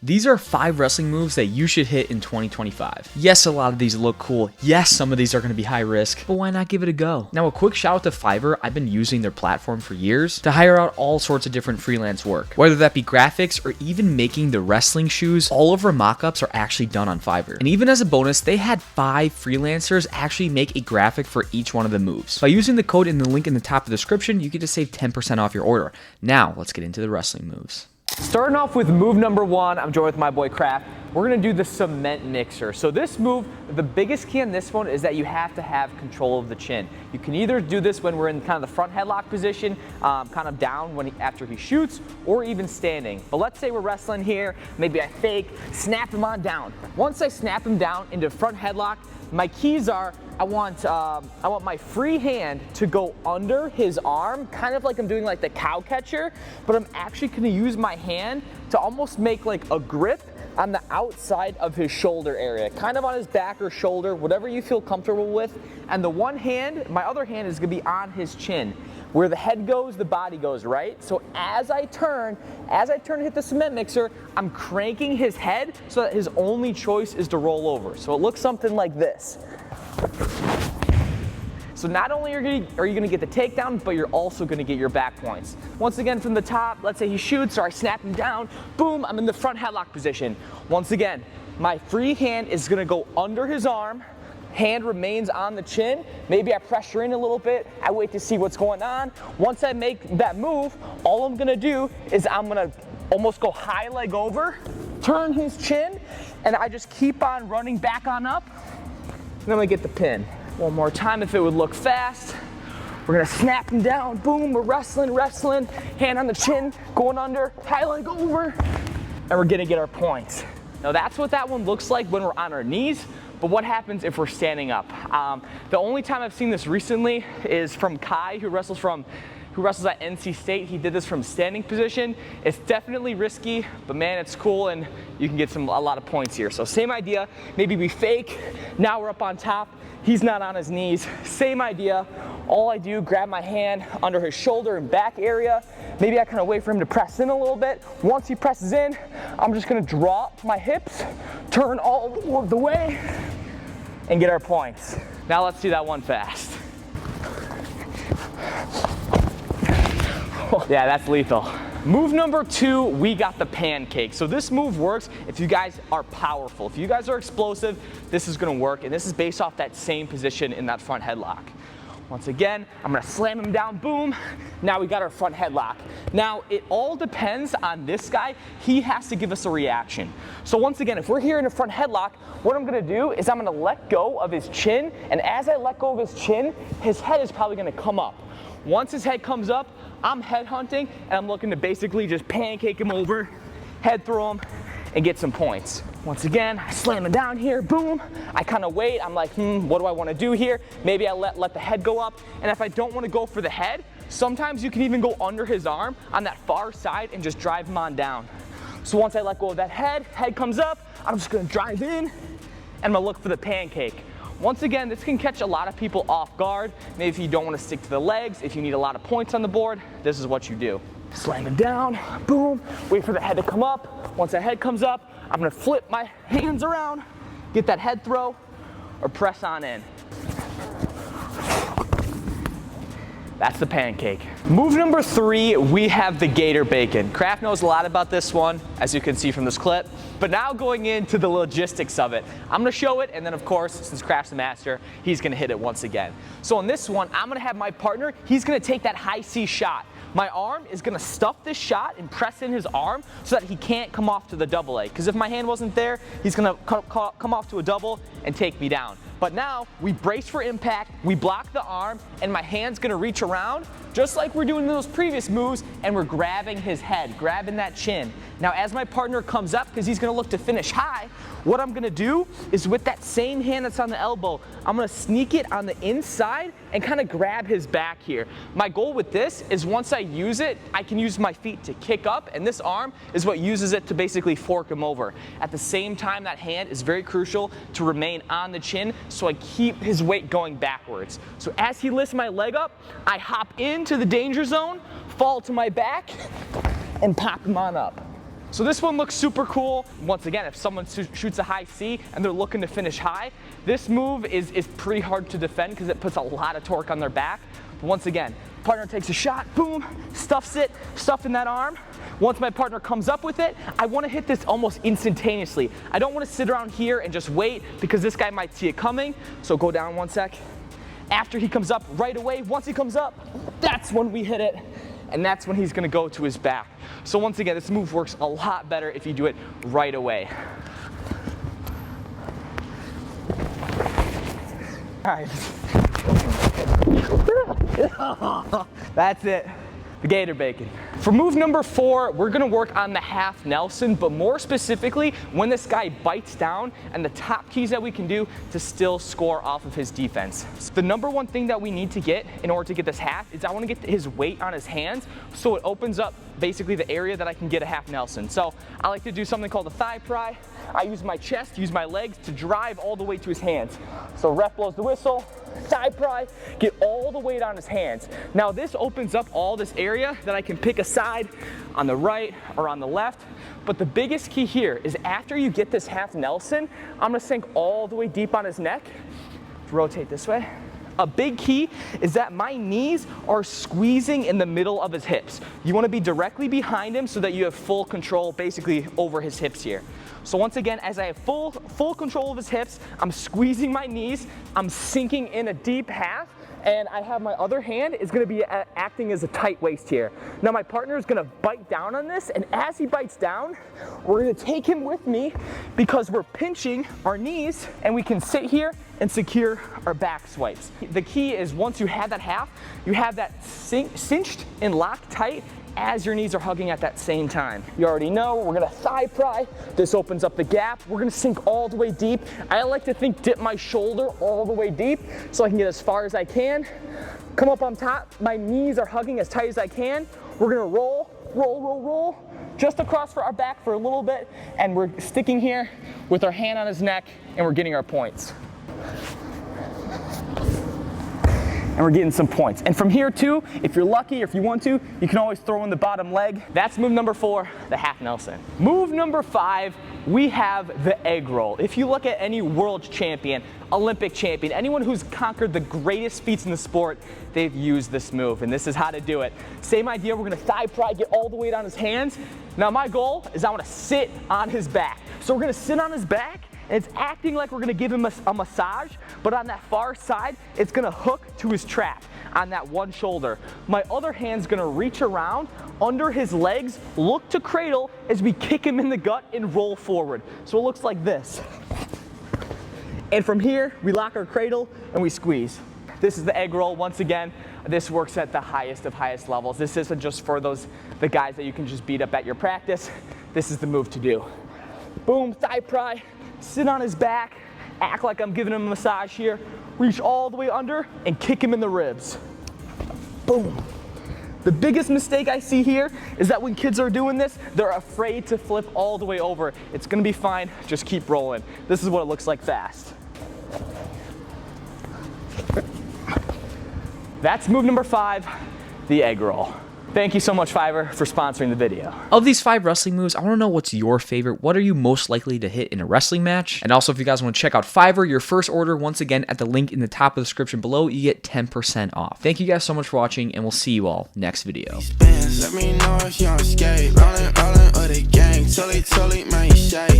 These are 5 wrestling moves that you should hit in 2025. Yes, a lot of these look cool. Yes, some of these are going to be high risk, but why not give it a go? Now, a quick shout out to Fiverr. I've been using their platform for years to hire out all sorts of different freelance work, whether that be graphics or even making the wrestling shoes. All of our mock-ups are actually done on Fiverr. And even as a bonus, they had 5 freelancers actually make a graphic for each one of the moves. By using the code in the link in the top of the description, you get to save 10% off your order. Now, let's get into the wrestling moves. Starting off with move number 1, I'm joined with my boy Kraft. We're gonna do the cement mixer. So this move, the biggest key on this one is that you have to have control of the chin. You can either do this when we're in kind of the front headlock position, kind of down after he shoots, or even standing. But let's say we're wrestling here, maybe I fake, snap him on down. Once I snap him down into front headlock, my keys are, I want my free hand to go under his arm, kind of like I'm doing like the cow catcher, but I'm actually gonna use my hand to almost make like a grip on the outside of his shoulder area, kind of on his back or shoulder, whatever you feel comfortable with. And the one hand, my other hand is gonna be on his chin. Where the head goes, the body goes, right? So as I turn and hit the cement mixer, I'm cranking his head so that his only choice is to roll over. So it looks something like this. So not only are you gonna get the takedown, but you're also gonna get your back points. Once again, from the top, let's say he shoots or I snap him down, boom, I'm in the front headlock position. Once again, my free hand is gonna go under his arm, hand remains on the chin, maybe I pressure in a little bit, I wait to see what's going on. Once I make that move, all I'm gonna do is I'm gonna almost go high leg over, turn his chin, and I just keep on running back on up, and then I get the pin. One more time if it would look fast. We're gonna snap him down, boom, we're wrestling, hand on the chin, going under, high leg over, and we're gonna get our points. Now that's what that one looks like when we're on our knees, but what happens if we're standing up? The only time I've seen this recently is from Kai, who wrestles at NC State. He did this from standing position. It's definitely risky, but man, it's cool and you can get a lot of points here. So same idea, maybe we fake, now we're up on top, he's not on his knees, same idea. All I do, grab my hand under his shoulder and back area. Maybe I kind of wait for him to press in a little bit. Once he presses in, I'm just gonna drop my hips, turn all of the way, and get our points. Now let's see that one fast. Yeah, that's lethal. Move number 2, we got the pancake. So this move works if you guys are powerful. If you guys are explosive, this is gonna work, and this is based off that same position in that front headlock. Once again, I'm gonna slam him down, boom. Now we got our front headlock. Now, it all depends on this guy. He has to give us a reaction. So once again, if we're here in a front headlock, what I'm gonna do is I'm gonna let go of his chin, and as I let go of his chin, his head is probably gonna come up. Once his head comes up, I'm head hunting, and I'm looking to basically just pancake him over, head throw him, and get some points. Once again, I slam him down here, boom. I kind of wait, I'm like, what do I want to do here? Maybe I let the head go up, and if I don't want to go for the head, sometimes you can even go under his arm on that far side and just drive him on down. So once I let go of that head comes up, I'm just gonna drive in, and I'm gonna look for the pancake. Once again, this can catch a lot of people off guard. Maybe if you don't want to stick to the legs, if you need a lot of points on the board, this is what you do. Slam it down, boom, wait for the head to come up. Once that head comes up, I'm gonna flip my hands around, get that head throw, or press on in. That's the pancake. Move number 3, we have the Gator Bacon. Kraft knows a lot about this one, as you can see from this clip. But now going into the logistics of it, I'm gonna show it, and then of course, since Kraft's the master, he's gonna hit it once again. So on this one, I'm gonna have my partner, he's gonna take that high C shot. My arm is gonna stuff this shot and press in his arm so that he can't come off to the double leg. Because if my hand wasn't there, he's gonna come off to a double and take me down. But now we brace for impact, we block the arm, and my hand's gonna reach around, just like we're doing in those previous moves, and we're grabbing his head, grabbing that chin. Now as my partner comes up, because he's gonna look to finish high, what I'm gonna do is with that same hand that's on the elbow, I'm gonna sneak it on the inside and kind of grab his back here. My goal with this is once I use it, I can use my feet to kick up, and this arm is what uses it to basically fork him over. At the same time, that hand is very crucial to remain on the chin, so I keep his weight going backwards. So as he lifts my leg up, I hop into the danger zone, fall to my back, and pop him on up. So this one looks super cool. Once again, if someone shoots a high C and they're looking to finish high, this move is pretty hard to defend because it puts a lot of torque on their back. But once again, partner takes a shot, boom, stuffs it, stuffed in that arm. Once my partner comes up with it, I want to hit this almost instantaneously. I don't want to sit around here and just wait because this guy might see it coming. So go down one sec. After he comes up, right away, once he comes up, that's when we hit it. And that's when he's gonna go to his back. So once again, this move works a lot better if you do it right away. All right. That's it. The Gator Bacon. For move number 4, we're gonna work on the half Nelson, but more specifically, when this guy bites down and the top keys that we can do to still score off of his defense. So the number one thing that we need to get in order to get this half is I wanna get his weight on his hands so it opens up basically the area that I can get a half Nelson. So I like to do something called a thigh pry. I use my chest, use my legs to drive all the way to his hands. So ref blows the whistle, thigh pry, get all the weight on his hands. Now this opens up all this area that I can pick a side on the right or on the left. But the biggest key here is after you get this half Nelson, I'm gonna sink all the way deep on his neck. Rotate this way. A big key is that my knees are squeezing in the middle of his hips. You wanna be directly behind him so that you have full control basically over his hips here. So once again, as I have full control of his hips, I'm squeezing my knees, I'm sinking in a deep half, and I have my other hand is gonna be acting as a tight waist here. Now my partner is gonna bite down on this, and as he bites down, we're gonna take him with me because we're pinching our knees, and we can sit here and secure our back swipes. The key is once you have that half, you have that cinched and locked tight as your knees are hugging at that same time. You already know, we're gonna thigh pry. This opens up the gap. We're gonna sink all the way deep. I like to dip my shoulder all the way deep so I can get as far as I can. Come up on top, my knees are hugging as tight as I can. We're gonna roll, roll, roll, roll, just across for our back for a little bit, and we're sticking here with our hand on his neck, and we're getting our points. And we're getting some points. And from here too, if you're lucky, or if you want to, you can always throw in the bottom leg. That's move number 4, the half Nelson. Move number 5, we have the egg roll. If you look at any world champion, Olympic champion, anyone who's conquered the greatest feats in the sport, they've used this move, and this is how to do it. Same idea, we're gonna thigh pry, get all the weight on his hands. Now my goal is I wanna sit on his back. So we're gonna sit on his back, and it's acting like we're gonna give him a massage, but on that far side, it's gonna hook to his trap on that one shoulder. My other hand's gonna reach around under his legs, look to cradle as we kick him in the gut and roll forward. So it looks like this. And from here, we lock our cradle and we squeeze. This is the egg roll. Once again, this works at the highest of highest levels. This isn't just for the guys that you can just beat up at your practice. This is the move to do. Boom, thigh pry. Sit on his back, act like I'm giving him a massage here, reach all the way under and kick him in the ribs. Boom. The biggest mistake I see here is that when kids are doing this, they're afraid to flip all the way over. It's gonna be fine, just keep rolling. This is what it looks like fast. That's move number 5, the egg roll. Thank you so much, Fiverr, for sponsoring the video. Of these 5 wrestling moves, I want to know what's your favorite. What are you most likely to hit in a wrestling match? And also, if you guys want to check out Fiverr, your first order, once again, at the link in the top of the description below, you get 10% off. Thank you guys so much for watching, and we'll see you all next video. Let me know if you're on skate, rolling with the gang, totally, man, you shake.